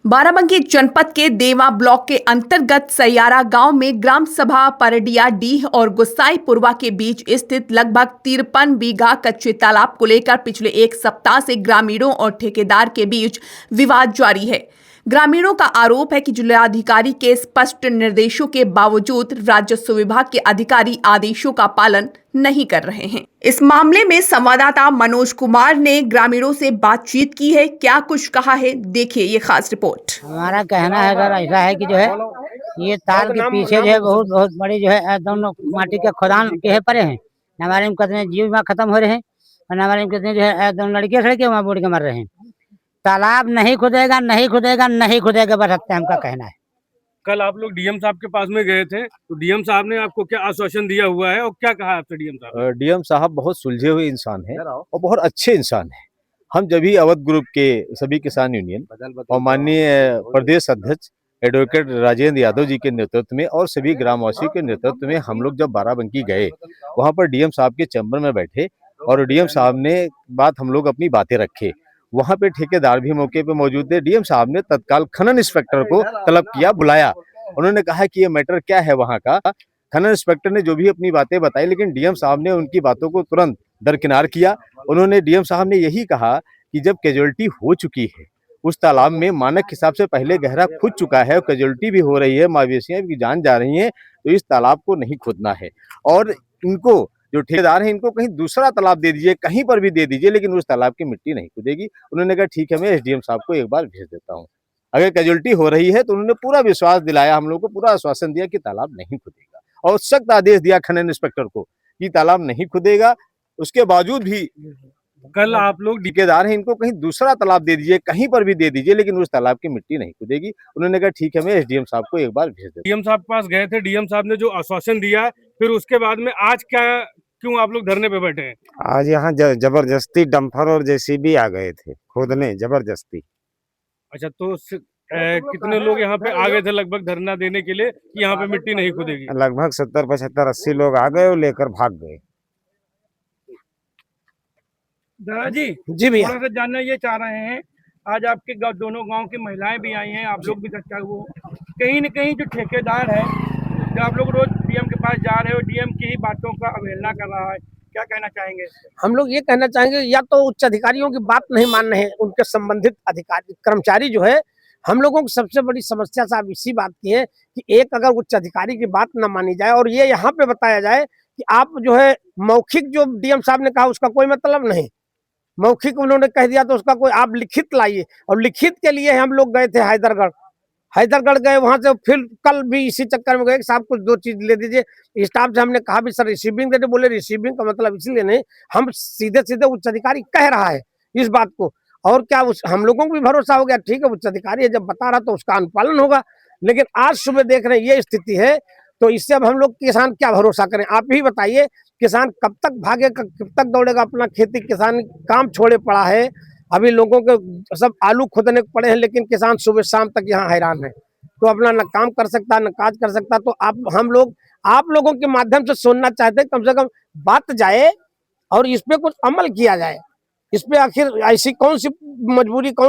बाराबंकी जनपद के देवा ब्लॉक के अंतर्गत सैयारा गांव में ग्राम सभा परडिया डीह और गुसाईपुरवा के बीच स्थित लगभग 53 बीघा कच्चे तालाब को लेकर पिछले एक सप्ताह से ग्रामीणों और ठेकेदार के बीच विवाद जारी है। ग्रामीणों का आरोप है कि जिलाधिकारी के स्पष्ट निर्देशों के बावजूद राजस्व विभाग के अधिकारी आदेशों का पालन नहीं कर रहे हैं। इस मामले में संवाददाता मनोज कुमार ने ग्रामीणों से बातचीत की है। क्या कुछ कहा है, देखिए ये खास रिपोर्ट। हमारा कहना है अगर ऐसा है कि जो है ये ताल के पीछे जो है बहुत बहुत बड़ी जो है दोनों माटी के खोदान के पड़े हैं। हमारे में कितने जीव वहाँ खत्म हो रहे हैं और हमारे में कितने जो है दोनों लड़के सड़के वहाँ बुड़ के मर रहे हैं। तालाब नहीं खुदेगा, नहीं खुदेगा, नहीं खुदेगा, बस हमका कहना है। कल आप लोग डीएम साहब के पास में गए थे, तो डीएम साहब ने आपको क्या आश्वासन दिया हुआ है और क्या कहा आपसे डीएम साहब? डीएम साहब बहुत सुलझे हुए इंसान हैं और बहुत अच्छे इंसान हैं। हम जब भी अवध ग्रुप के सभी किसान यूनियन और माननीय प्रदेश अध्यक्ष एडवोकेट राजेंद्र यादव जी के नेतृत्व में और सभी ग्रामवासियों के नेतृत्व में हम लोग जब बाराबंकी गए, वहाँ पर डीएम साहब के चैम्बर में बैठे और डीएम साहब ने हम लोग अपनी बातें रखे। वहाँ पे ठेकेदार भी मौके पे मौजूद थे। डीएम साहब ने तत्काल खनन इंस्पेक्टर को तलब किया, बुलाया। उन्होंने कहा कि ये मैटर क्या है वहाँ का। खनन इंस्पेक्टर ने जो भी अपनी बातें बताई, लेकिन डीएम साहब ने उनकी बातों को तुरंत दरकिनार किया। उन्होंने डीएम साहब ने यही कहा कि जब कैजुअलिटी हो चुकी है, उस तालाब में मानक हिसाब से पहले गहरा खुद चुका है और कैजुअलिटी भी हो रही है, मवेशियां भी जान जा रही हैं, तो इस तालाब को नहीं खोदना है। और इनको जो ठेकेदार है इनको कहीं दूसरा तालाब दे दीजिए, कहीं पर भी दे दीजिए, लेकिन उस तालाब की मिट्टी नहीं खुदेगी। उन्होंने कहा ठीक है, मैं एसडीएम साहब को एक बार भेज देता हूँ। अगर कैजुअलिटी हो रही है तो उन्होंने पूरा विश्वास दिलाया, हम लोग को पूरा आश्वासन दिया कि तालाब नहीं खुदेगा और सख्त आदेश दिया खनन इंस्पेक्टर को कि तालाब नहीं खुदेगा। उसके बावजूद भी कल आप लोग ठेकेदार हैं, इनको कहीं दूसरा तालाब दे दीजिए, कहीं पर भी दे दीजिए, लेकिन उस तालाब की मिट्टी नहीं खुदेगी। उन्होंने कहा ठीक है, मैं एसडीएम साहब को एक बार भेज देता हूँ। डीएम साहब के पास गए थे, डीएम साहब ने जो आश्वासन दिया, फिर उसके बाद में आज क्यों आप लोग धरने पे बैठे हैं? आज यहाँ जबरदस्ती डंपर और जेसीबी आ गए थे खोदने, जबरदस्ती। अच्छा, तो कितने लोग यहाँ पे आ गए थे लगभग धरना देने के लिए कि यहाँ पे मिट्टी नहीं खुदेगी? लगभग 70, 75, 80 लोग आ गए और लेकर भाग गए। जी भैया, थोड़ा सा जानना ये चाह रहे हैं, आज आपके दोनों गांव की महिलाएं भी आई हैं, आप लोग भी चर्चा हुए, कहीं न कहीं जो ठेकेदार है, जो आप लोग रोज डीएम के पास जा रहे हो, डीएम की ही बातों का अवहेलना कर रहा है, क्या कहना चाहेंगे? हम लोग ये कहना चाहेंगे, या तो उच्च अधिकारियों की बात नहीं मान रहे हैं, उनके संबंधित अधिकारी कर्मचारी जो है, हम लोगों की सबसे बड़ी समस्या साहब इसी बात की है कि एक अगर उच्च अधिकारी की बात न मानी जाए और ये यहाँ पे बताया जाए कि आप जो है मौखिक, जो डीएम साहब ने कहा उसका कोई मतलब नहीं, मौखिक उन्होंने कह दिया तो उसका कोई, आप लिखित लाइए। और लिखित के लिए हम लोग गए थे हैदरगढ़ गए, वहां से फिर कल भी इसी चक्कर में गए, साहब कुछ 2 चीज ले दीजिए। स्टाफ से हमने कहा भी सर रिसीविंग दे दे, बोले रिसीविंग का मतलब इसलिए नहीं, हम सीधे सीधे उच्च अधिकारी कह रहा है इस बात को, और क्या हम लोगों को भी भरोसा हो गया, ठीक है उच्च अधिकारी है, जब बता रहा तो उसका अनुपालन होगा। लेकिन आज सुबह देख रहे हैं ये स्थिति है, तो इससे अब हम लोग किसान क्या भरोसा करें? आप ही बताइए, किसान कब तक भागेगा, कब तक दौड़ेगा अपना खेती? किसान काम छोड़े पड़ा है, अभी लोगों के सब आलू खोदने पड़े हैं, लेकिन किसान सुबह शाम तक यहाँ हैरान है, तो अपना न काम कर सकता न काज कर सकता। तो आप लोगों के माध्यम से सुनना चाहते हैं, कम से कम बात जाए और इस पे कुछ अमल किया जाए। इस पे आखिर ऐसी कौन सी मजबूरी, कौन